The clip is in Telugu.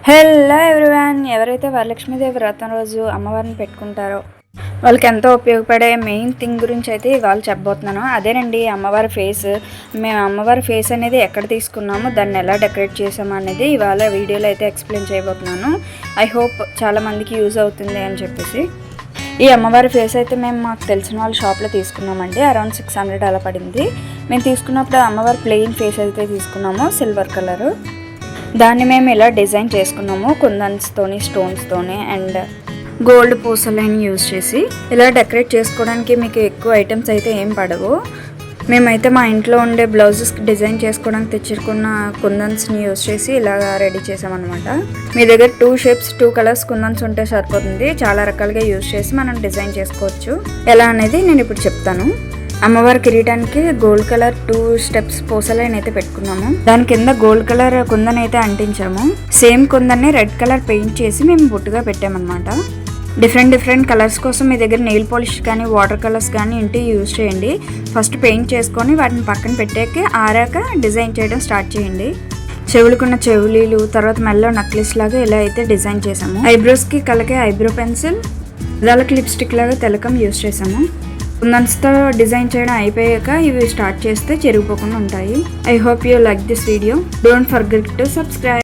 హలో ఎవ్రీవన్, ఎవరైతే వరలక్ష్మీదేవి వ్రతం రోజు అమ్మవారిని పెట్టుకుంటారో వాళ్ళకి ఎంతో ఉపయోగపడే మెయిన్ థింగ్ గురించి అయితే ఇవాళ చెప్పబోతున్నాను. అదేనండి అమ్మవారి ఫేస్. మేము అమ్మవారి ఫేస్ అనేది ఎక్కడ తీసుకున్నాము, దాన్ని ఎలా డెకరేట్ చేసాము అనేది ఇవాళ వీడియోలో అయితే ఎక్స్ప్లెయిన్ చేయబోతున్నాను. ఐ హోప్ చాలామందికి యూజ్ అవుతుంది అని చెప్పేసి. ఈ అమ్మవారి ఫేస్ అయితే మేము మాకు తెలిసిన వాళ్ళ షాప్లో తీసుకున్నామండి. అరౌండ్ 600 అలా పడింది. మేము తీసుకున్నప్పుడు అమ్మవారి ప్లెయిన్ ఫేస్ అయితే తీసుకున్నాము, సిల్వర్ కలరు. దాన్ని మేము ఇలా డిజైన్ చేసుకున్నాము కుందన్స్తోని, స్టోన్స్తోని అండ్ గోల్డ్ పూసలని యూజ్ చేసి. ఇలా డెకరేట్ చేసుకోవడానికి మీకు ఎక్కువ ఐటమ్స్ అయితే ఏం పడవు. మేమైతే మా ఇంట్లో ఉండే బ్లౌజెస్ డిజైన్ చేసుకోవడానికి తెచ్చుకున్న కుందన్స్ని యూజ్ చేసి ఇలా రెడీ చేసామన్నమాట. మీ దగ్గర 2 షేప్స్ 2 కలర్స్ కుందన్స్ ఉంటే సరిపోతుంది. చాలా రకాలుగా యూజ్ చేసి మనం డిజైన్ చేసుకోవచ్చు. ఎలా అనేది నేను ఇప్పుడు చెప్తాను. అమ్మవారి కిరీటానికి గోల్డ్ కలర్ 2 స్టెప్స్ పూసలైన అయితే పెట్టుకున్నాము. దాని కింద గోల్డ్ కలర్ కుందన్ అయితే అంటించాము. సేమ్ కుందన్ని రెడ్ కలర్ పెయింట్ చేసి మేము బొట్టుగా పెట్టామన్నమాట. డిఫరెంట్ కలర్స్ కోసం మీ దగ్గర నెయిల్ పాలిష్ కానీ వాటర్ కలర్స్ కానీ ఇంటి యూజ్ చేయండి. ఫస్ట్ పెయింట్ చేసుకొని వాటిని పక్కన పెట్టాక ఆరాక డిజైన్ చేయడం స్టార్ట్ చేయండి. చెవులకున్న చెవులీలు, తర్వాత మెల్లో నక్లెస్ లాగా ఇలా అయితే డిజైన్ చేసాము. ఐబ్రోస్కి కలకే ఐబ్రో పెన్సిల్, దానికి లిప్స్టిక్ లాగా తిలకం యూజ్ చేసాము. కుందన్స్తో డిజైన్ చేయడం అయిపోయాక ఇవి స్టార్ట్ చేస్తే చెరిగిపోకుండా ఉంటాయి. I hope you like this video. Don't forget to subscribe.